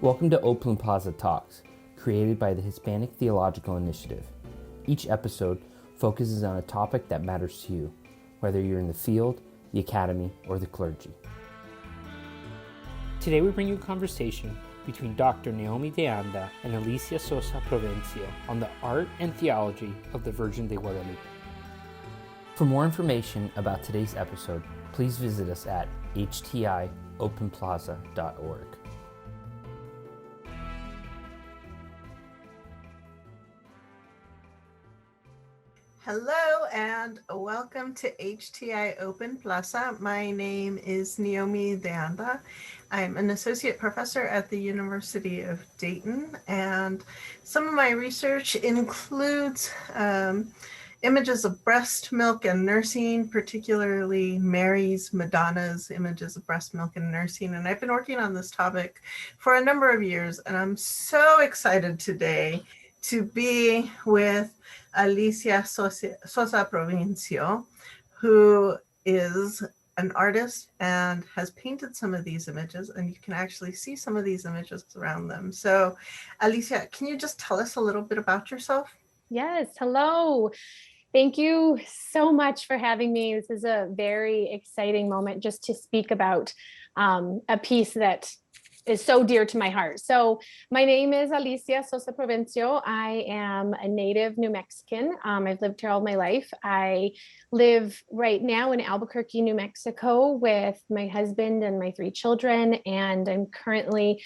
Welcome to Open Plaza Talks, created by the Hispanic Theological Initiative. Each episode focuses on a topic that matters to you, whether you're in the field, the academy, or the clergy. Today we bring you a conversation between Dr. Neomi DeAnda and Alicia Sosa-Provencio on the art and theology of the Virgin de Guadalupe. For more information about today's episode, please visit us at htiopenplaza.org. Hello and welcome to HTI Open Plaza. My name is Neomi DeAnda. I'm an associate professor at the University of Dayton, and some of my research includes images of breast milk and nursing, particularly Mary's, Madonna's images of breast milk and nursing. And I've been working on this topic for a number of years, and I'm so excited today to be with Alicia Sosa-Provencio, who is an artist and has painted some of these images, and you can actually see some of these images around them. So Alicia, can you just tell us a little bit about yourself? Yes, hello. Thank you so much for having me. This is a very exciting moment just to speak about a piece that is so dear to my heart. So my name is Alicia Sosa-Provencio. I am a native New Mexican. I've lived here all my life. I live right now in Albuquerque, New Mexico with my husband and my 3 children. And I'm currently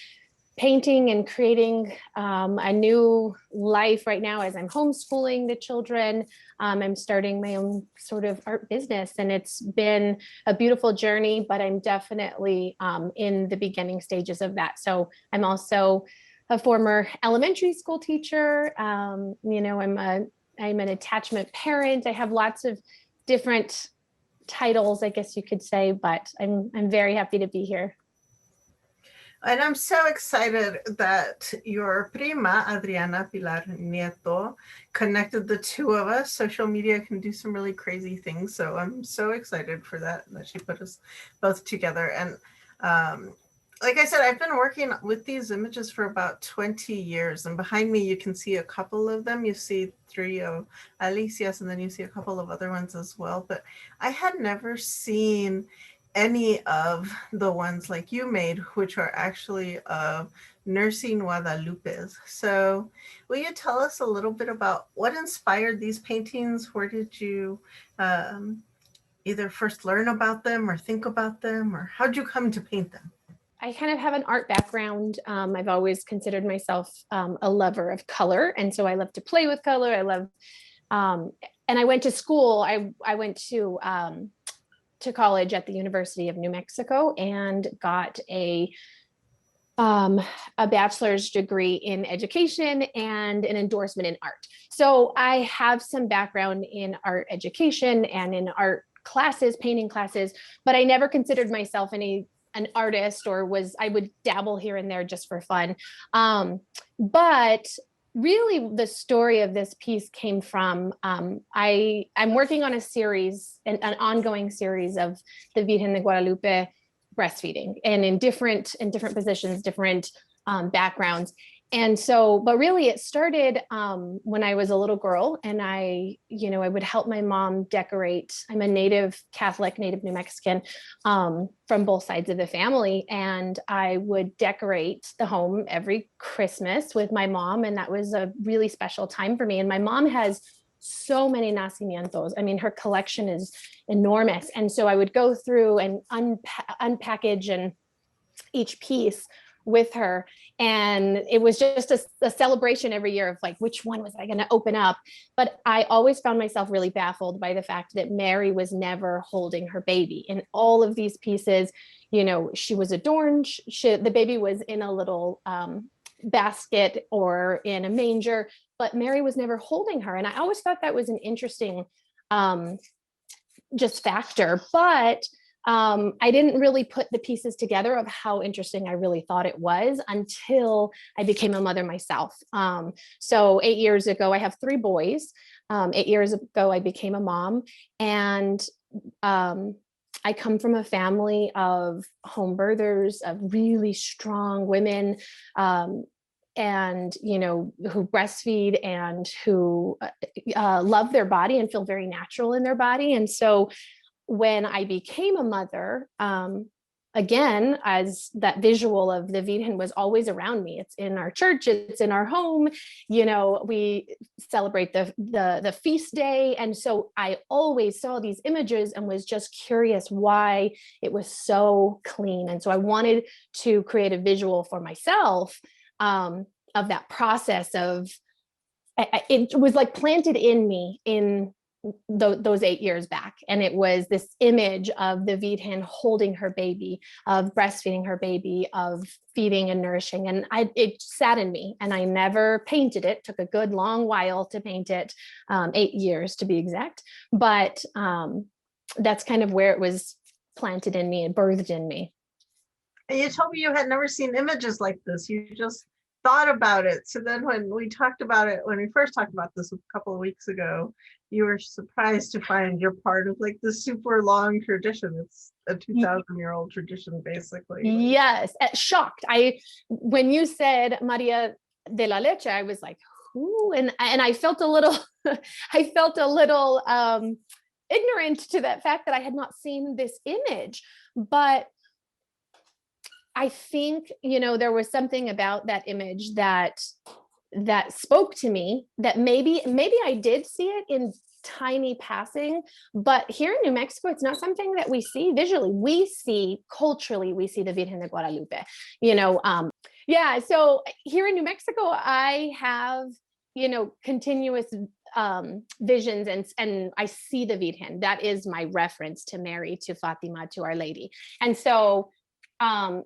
painting and creating a new life right now as I'm homeschooling the children. I'm starting my own sort of art business, and it's been a beautiful journey, but I'm definitely in the beginning stages of that. So I'm also a former elementary school teacher. I'm an attachment parent. I have lots of different titles, I guess you could say, but I'm very happy to be here. And I'm so excited that your prima, Adriana Pilar Nieto, connected the two of us. Social media can do some really crazy things. So I'm so excited for that she put us both together. And like I said, I've been working with these images for about 20 years. And behind me, you can see a couple of them. You see 3 of Alicia's, and then you see a couple of other ones as well. But I had never seen any of the ones like you made, which are actually of nursing Guadalupes. So will you tell us a little bit about what inspired these paintings? Where did you either first learn about them or think about them, or how'd you come to paint them? I kind of have an art background. I've always considered myself a lover of color. And so I love to play with color. I love, and I went to school. I went to college at the University of New Mexico and got a bachelor's degree in education and an endorsement in art. So I have some background in art education and in art classes, painting classes, but I never considered myself an artist, or I would dabble here and there just for fun. But really the story of this piece came from, I'm working on a series, an ongoing series of the Virgen de Guadalupe breastfeeding, and in different positions, different backgrounds. And so, but really it started when I was a little girl, and I would help my mom decorate. I'm a native Catholic, native New Mexican, from both sides of the family. And I would decorate the home every Christmas with my mom. And that was a really special time for me. And my mom has so many nacimientos. I mean, her collection is enormous. And so I would go through and unpackage and each piece with her. And it was just a celebration every year of like, which one was I going to open up? But I always found myself really baffled by the fact that Mary was never holding her baby. In all of these pieces, she was adorned. The baby was in a little basket or in a manger, but Mary was never holding her. And I always thought that was an interesting just factor. But I didn't really put the pieces together of how interesting I really thought it was until I became a mother myself. So 8 years ago, I have 3 boys. 8 years ago, I became a mom, and I come from a family of home birthers, of really strong women, and, you know, who breastfeed and who love their body and feel very natural in their body. And so when I became a mother, again, as that visual of the Virgen was always around me. It's in our church, it's in our home. You know, we celebrate the feast day. And so I always saw these images and was just curious why it was so clean. And so I wanted to create a visual for myself of that process of, it was like planted in me in those 8 years back. And it was this image of the Virgen holding her baby, of breastfeeding her baby, of feeding and nourishing. And it sat in me, and I never painted it. Took a good long while to paint it, 8 years to be exact. But that's kind of where it was planted in me and birthed in me. And you told me you had never seen images like this. You just thought about it. So then when we talked about it, when we first talked about this a couple of weeks ago, you were surprised to find you're part of like the super long tradition. It's a 2,000-year-old tradition, basically. Yes, shocked. When you said Maria de la Leche, I was like, who? And I felt a little, I felt a little ignorant to that fact that I had not seen this image. But I think, you know, there was something about that image that spoke to me, that maybe I did see it in tiny passing, but here in New Mexico, it's not something that we see visually. We see culturally, we see the Virgen de Guadalupe, you know. Yeah, so here in New Mexico, I have, you know, continuous visions, and I see the Virgen. That is my reference to Mary, to Fatima, to Our Lady. And so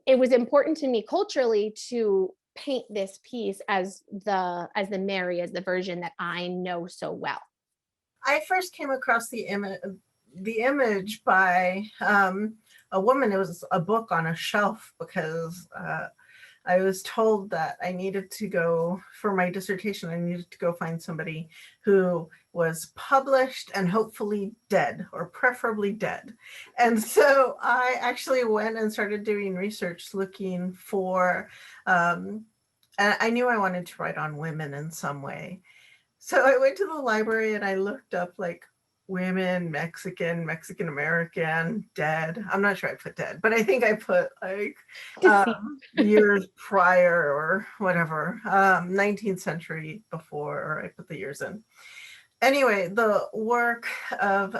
it was important to me culturally to paint this piece as the Mary, as the version that I know so well. I first came across the image by a woman. It was a book on a shelf because I was told that I needed to go, for my dissertation, I needed to go find somebody who was published and hopefully dead, or preferably dead. And so I actually went and started doing research looking for, and I knew I wanted to write on women in some way. So I went to the library and I looked up like women, Mexican American, dead. I'm not sure I put dead, but I think I put like years prior or whatever, 19th century before, or I put the years in. Anyway, the work of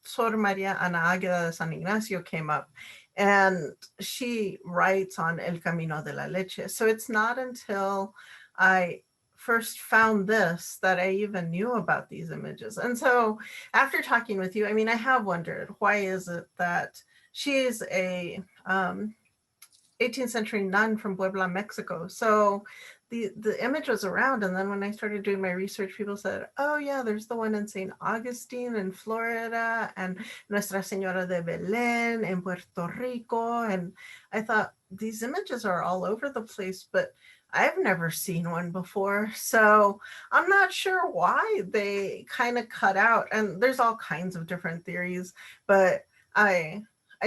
Sor Maria Ana Águeda de San Ignacio came up, and she writes on El Camino de la Leche. So it's not until I first found this that I even knew about these images. And so after talking with you, I mean, I have wondered, why is it that she is a 18th century nun from Puebla, Mexico? So the image was around, and then when I started doing my research, people said, oh yeah, there's the one in St. Augustine in Florida, and Nuestra Señora de Belén in Puerto Rico. And I thought, these images are all over the place, but I've never seen one before. So I'm not sure why they kind of cut out, and there's all kinds of different theories, but I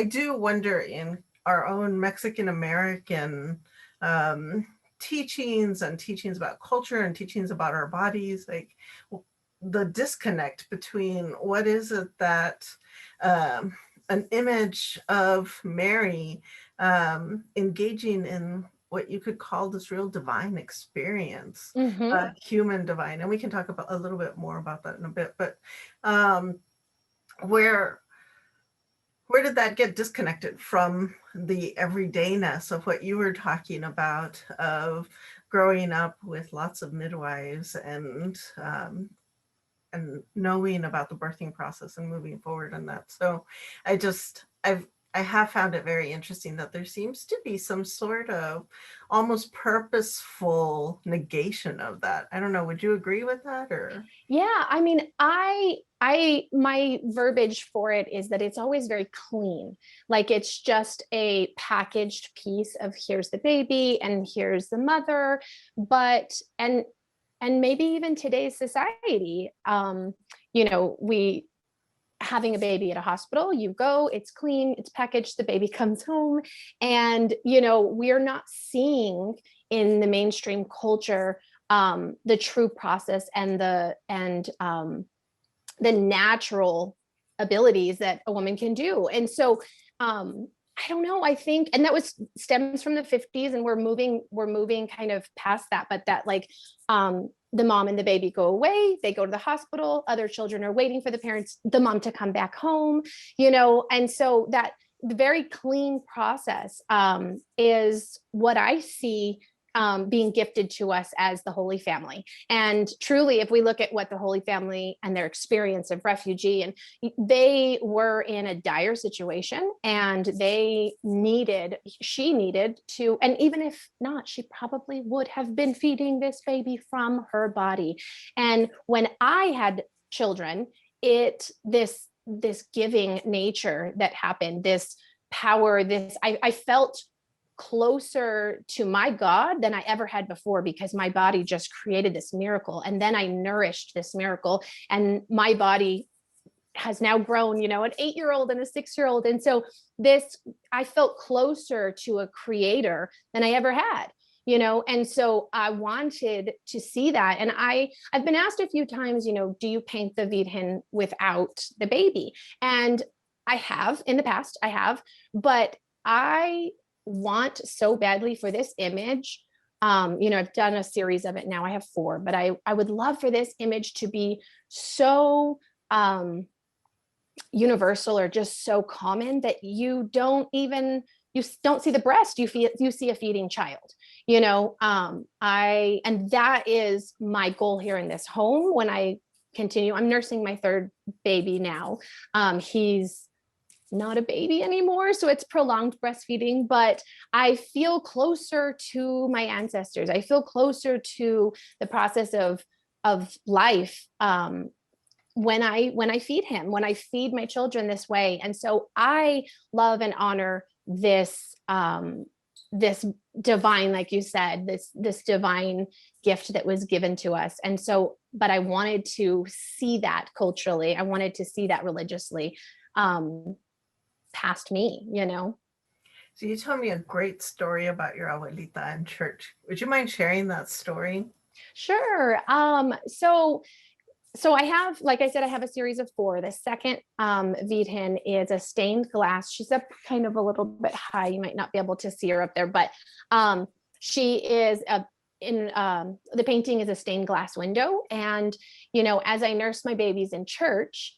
do wonder, in our own Mexican American teachings and teachings about culture and teachings about our bodies, like the disconnect between what is it that an image of Mary engaging in what you could call this real divine experience, human divine. And we can talk about a little bit more about that in a bit, but where did that get disconnected from the everydayness of what you were talking about, of growing up with lots of midwives and knowing about the birthing process and moving forward in that? So I have found it very interesting that there seems to be some sort of almost purposeful negation of that. I don't know, would you agree with that? Or yeah, I mean, my verbiage for it is that it's always very clean. Like it's just a packaged piece of here's the baby and here's the mother. But and maybe even today's society, you know, having a baby at a hospital. You go, it's clean, it's packaged, the baby comes home. And, we're not seeing in the mainstream culture the true process and the natural abilities that a woman can do. And so I don't know, I think, and that stems from the 50s, and we're moving kind of past that, but that the mom and the baby go away, they go to the hospital, other children are waiting for the mom to come back home, and so that the very clean process is what I see being gifted to us as the Holy Family. And truly, if we look at what the Holy Family and their experience of refugee, and they were in a dire situation, and she needed to, and even if not, she probably would have been feeding this baby from her body. And when I had children, this giving nature that happened, this power, I felt closer to my God than I ever had before, because my body just created this miracle. And then I nourished this miracle, and my body has now grown, an 8-year-old and a 6-year-old. And so I felt closer to a creator than I ever had, and so I wanted to see that. And I've been asked a few times, do you paint the Virgin without the baby? And I have in the past, but I want so badly for this image. I've done a series of it now. I have 4, but I would love for this image to be so universal, or just so common, that you don't see the breast, you see a feeding child, and that is my goal here in this home. When I continue, I'm nursing my 3rd baby now. He's not a baby anymore, so it's prolonged breastfeeding, but I feel closer to my ancestors. I feel closer to the process of life when I feed him, when I feed my children this way. And so I love and honor this divine, like you said, this divine gift that was given to us. And so, but I wanted to see that culturally, I wanted to see that religiously past me. So you told me a great story about your abuelita in church. Would you mind sharing that story? Sure. So I have, like I said, I have a series of 4. The second Virgin is a stained glass. She's up kind of a little bit high. You might not be able to see her up there, but she is the painting is a stained glass window. And, as I nursed my babies in church,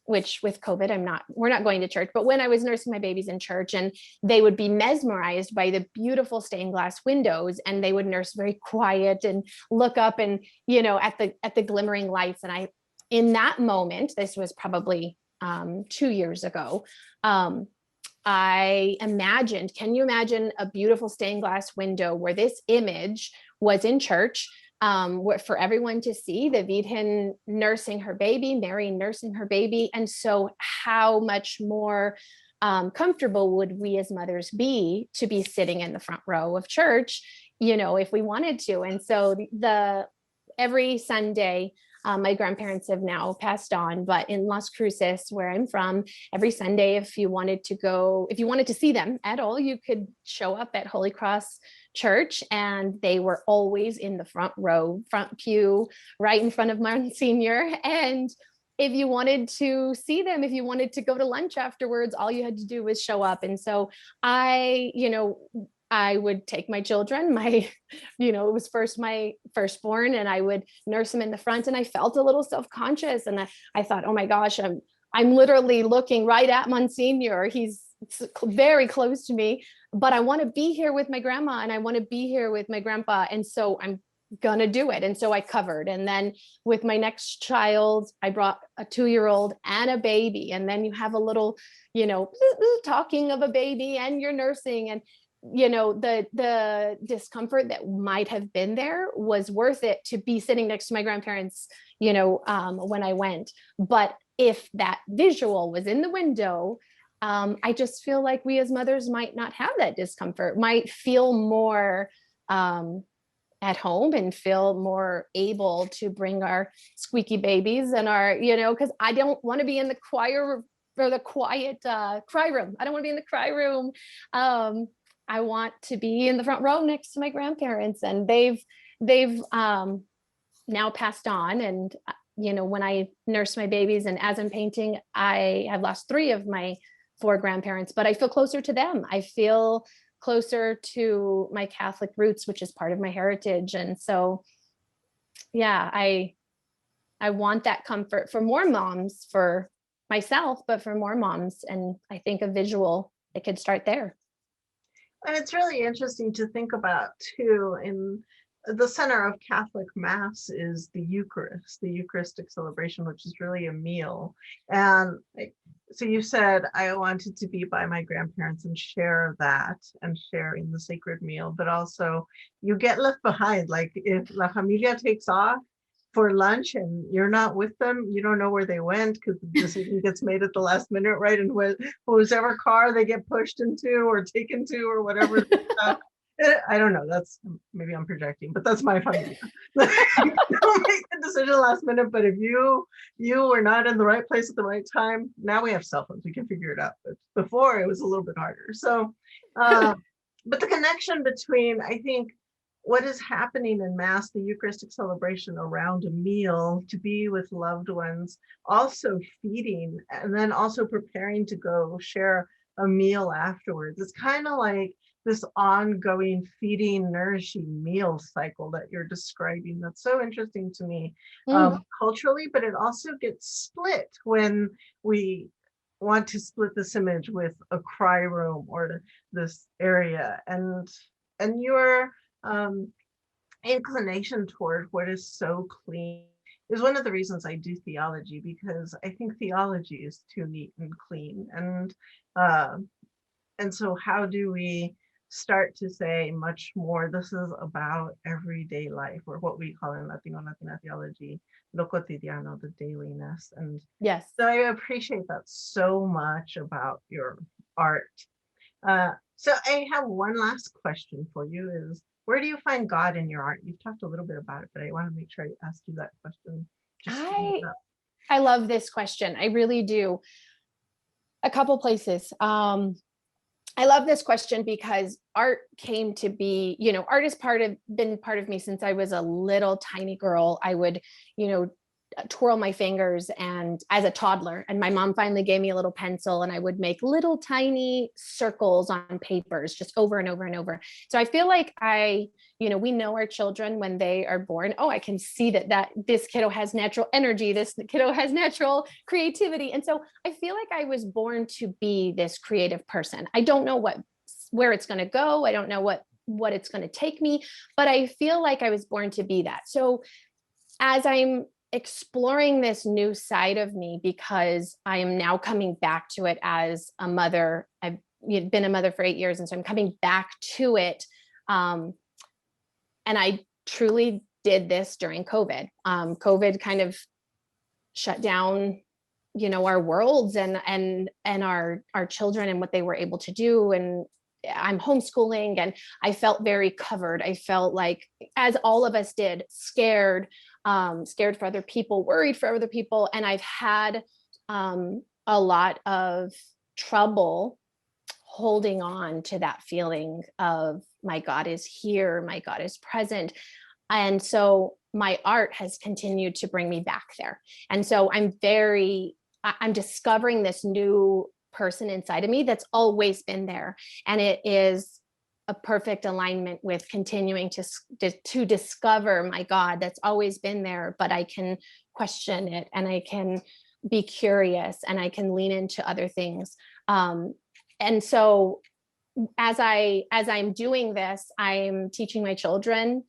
which with COVID, we're not going to church, but when I was nursing my babies in church, and they would be mesmerized by the beautiful stained glass windows, and they would nurse very quiet and look up and, at the glimmering lights. And in that moment, this was probably 2 years ago, I imagined, can you imagine a beautiful stained glass window where this image was in church, for everyone to see, the Virgin nursing her baby, Mary nursing her baby. And so how much more comfortable would we as mothers be to be sitting in the front row of church, if we wanted to. And so every Sunday, my grandparents have now passed on, but in Las Cruces, where I'm from, every Sunday, if you wanted to see them at all, you could show up at Holy Cross Church, and they were always in the front row, front pew, right in front of Monsignor. And if you wanted to see them, if you wanted to go to lunch afterwards, all you had to do was show up. And so I would take my children, it was first my firstborn, and I would nurse him in the front, and I felt a little self-conscious. And I thought, oh my gosh, I'm literally looking right at Monsignor. He's very close to me, but I want to be here with my grandma, and I want to be here with my grandpa. And so I'm gonna do it. And so I covered. And then with my next child, I brought a 2-year-old and a baby. And then you have a little, talking of a baby, and you're nursing, and the discomfort that might have been there was worth it to be sitting next to my grandparents, when I went. But if that visual was in the window, I just feel like we as mothers might not have that discomfort, might feel more at home and feel more able to bring our squeaky babies and our, because I don't want to be in the choir or the quiet cry room. I don't want to be in the cry room. I want to be in the front row next to my grandparents, and they've now passed on. And when I nurse my babies and as I'm painting, I have lost 3 of my 4 grandparents, but I feel closer to them. I feel closer to my Catholic roots, which is part of my heritage. And so, yeah, I want that comfort for more moms, for myself, but for more moms. And I think a visual, it could start there. And it's really interesting to think about too. In the center of Catholic Mass is the Eucharist, the Eucharistic celebration, which is really a meal. And so you said, I wanted to be by my grandparents and share that and share in the sacred meal, but also you get left behind. Like if La Familia takes off for lunch and you're not with them, you don't know where they went because the decision gets made at the last minute, right? And whoever car they get pushed into or taken to or whatever. I don't know. That's maybe I'm projecting, but that's my family. Don't make the decision last minute. But if you were not in the right place at the right time, now we have cell phones. We can figure it out. But before it was a little bit harder. So, but the connection between, I think, what is happening in Mass, the Eucharistic celebration around a meal, to be with loved ones, also feeding, and then also preparing to go share a meal afterwards. It's kind of like this ongoing feeding, nourishing meal cycle that you're describing. That's so interesting to me culturally, but it also gets split when we want to split this image with a cry room or this area. And your inclination toward what is so clean is one of the reasons I do theology, because I think theology is too neat and clean. And so how do we start to say much more, this is about everyday life, or what we call in Latina theology, lo cotidiano, the dailiness. And yes, so I appreciate that so much about your art. So I have one last question for you is, where do you find God in your art? You've talked a little bit about it, but I want to make sure I ask you that question. I love this question. I really do. A couple places. I love this question because art came to be, art has been part of me since I was a little tiny girl. I would, twirl my fingers and as a toddler, and my mom finally gave me a little pencil and I would make little tiny circles on papers just over and over and over. So I feel like we know our children when they are born. Oh, I can see that this kiddo has natural energy. This kiddo has natural creativity. And so I feel like I was born to be this creative person. I don't know where it's going to go. I don't know what it's going to take me, but I feel like I was born to be that. So as I'm exploring this new side of me, because I am now coming back to it as a mother. I've been a mother for 8 years. And so I'm coming back to it. And I truly did this during COVID. COVID kind of shut down, our worlds and our children and what they were able to do. And I'm homeschooling and I felt very covered. I felt like, as all of us did, scared for other people, worried for other people. And I've had a lot of trouble holding on to that feeling of my God is here, my God is present. And so my art has continued to bring me back there. And so I'm discovering this new person inside of me that's always been there. And it is a perfect alignment with continuing to discover my God that's always been there, but I can question it and I can be curious and I can lean into other things. And so as I'm doing this, I'm teaching my children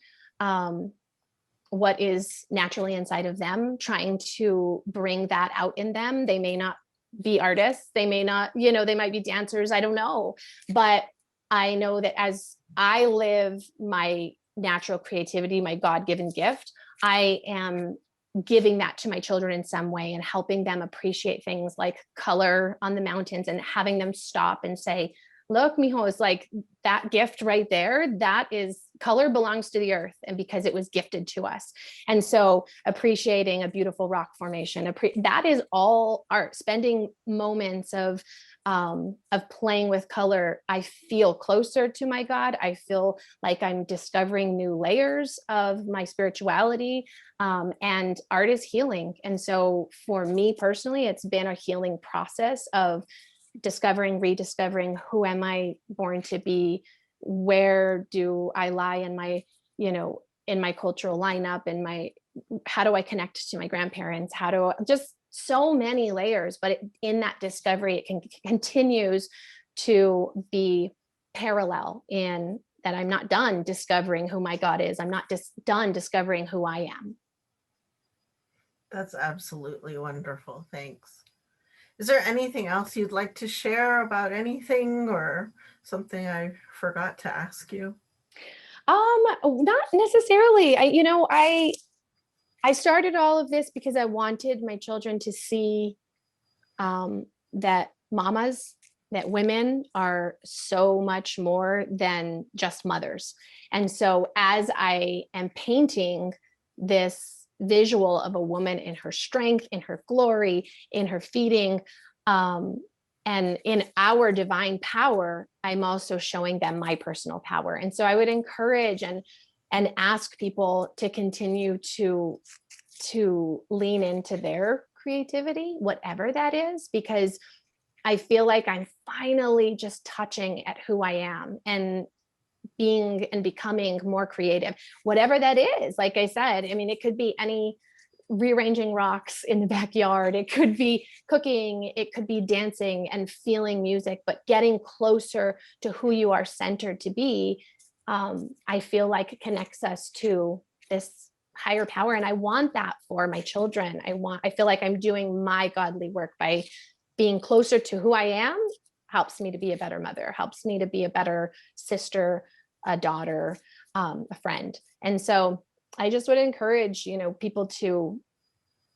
what is naturally inside of them, trying to bring that out in them. They may not be artists, they may not, they might be dancers, I don't know, but I know that as I live my natural creativity, my God-given gift, I am giving that to my children in some way and helping them appreciate things like color on the mountains and having them stop and say, look, mijo, it's like that gift right there. That is, color belongs to the earth, and because it was gifted to us. And so appreciating a beautiful rock formation, that is all art. Spending moments of playing with color, I feel closer to my God. I feel like I'm discovering new layers of my spirituality, and art is healing. And so for me personally, it's been a healing process of discovering, rediscovering, who am I born to be? Where do I lie in my, in my cultural lineup, and how do I connect to my grandparents? Just so many layers, but in that discovery, it continues to be parallel in that I'm not done discovering who my God is. I'm not done discovering who I am. That's absolutely wonderful. Thanks. Is there anything else you'd like to share about anything, or something I forgot to ask you? Not necessarily. I started all of this because I wanted my children to see that women are so much more than just mothers. And so as I am painting this visual of a woman in her strength, in her glory, in her feeding, and in our divine power, I'm also showing them my personal power. And so I would encourage and ask people to continue to lean into their creativity, whatever that is, because I feel like I'm finally just touching at who I am and being and becoming more creative, whatever that is. Like I said, I mean, it could be any rearranging rocks in the backyard. It could be cooking. It could be dancing and feeling music, but getting closer to who you are centered to be. I feel like it connects us to this higher power. And I want that for my children. I feel like I'm doing my godly work by being closer to who I am. Helps me to be a better mother, helps me to be a better sister, a daughter, a friend. And so I just would encourage, people to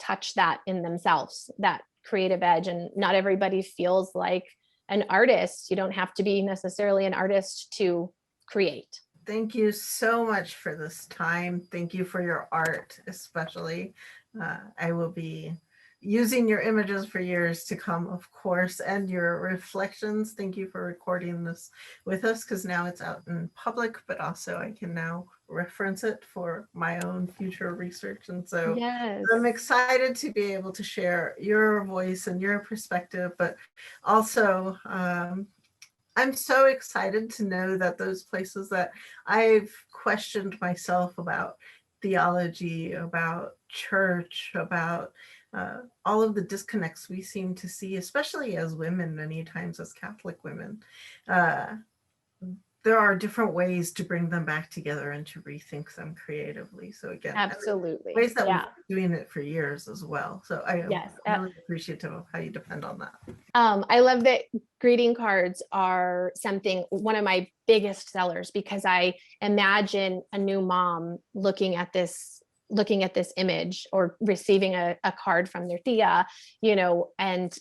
touch that in themselves, that creative edge. And not everybody feels like an artist. You don't have to be necessarily an artist to create. Thank you so much for this time. Thank you for your art, especially. I will be using your images for years to come, of course, and your reflections. Thank you for recording this with us, because now it's out in public, but also I can now reference it for my own future research. And so yes. I'm excited to be able to share your voice and your perspective, but also I'm so excited to know that those places that I've questioned myself about theology, about church, about all of the disconnects we seem to see, especially as women, many times as Catholic women, there are different ways to bring them back together and to rethink them creatively. So again, absolutely, ways that we've been doing it for years as well. So I am really appreciative of how you depend on that. I love that greeting cards are one of my biggest sellers, because I imagine a new mom looking at this image, or receiving a card from their tia, and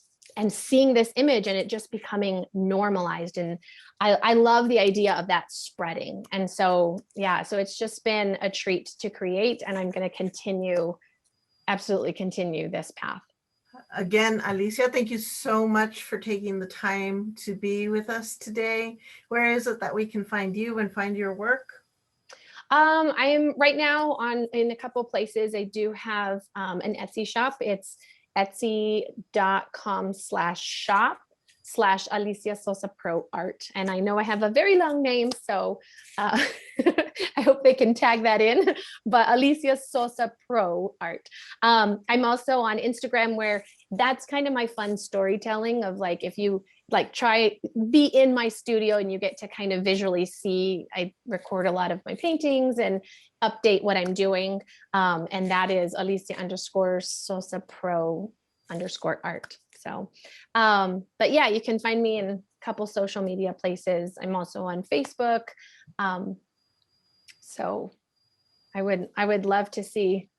seeing this image and it just becoming normalized. And I love the idea of that spreading. And so, so it's just been a treat to create, and I'm going to absolutely continue this path. Again, Alicia, thank you so much for taking the time to be with us today. Where is it that we can find you and find your work? I am right now in a couple of places. I do have an Etsy shop. It's etsy.com/shop/Alicia Sosa-Pro art. And I know I have a very long name, so I hope they can tag that in, but Alicia Sosa-Pro art. I'm also on Instagram, where that's kind of my fun storytelling of, like, if you be in my studio and you get to kind of visually see, I record a lot of my paintings and update what I'm doing. And that is Alicia_Sosa-Pro_art. So, but yeah, you can find me in a couple social media places. I'm also on Facebook. So I would love to see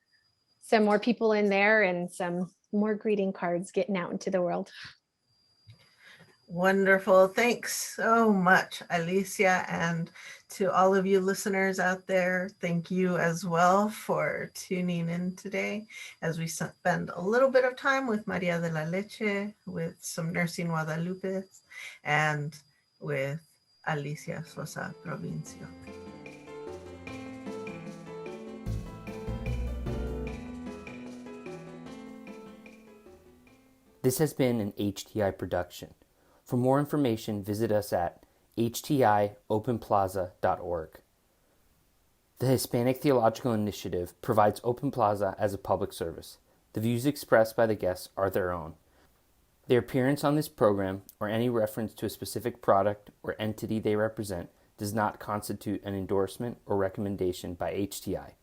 some more people in there and some more greeting cards getting out into the world. Wonderful. Thanks so much, Alicia. And to all of you listeners out there, thank you as well for tuning in today as we spend a little bit of time with Maria de la Leche, with some nursing Guadalupe, and with Alicia Sosa-Provencio. This has been an HTI production. For more information, visit us at htiopenplaza.org. The Hispanic Theological Initiative provides Open Plaza as a public service. The views expressed by the guests are their own. Their appearance on this program, or any reference to a specific product or entity they represent, does not constitute an endorsement or recommendation by HTI.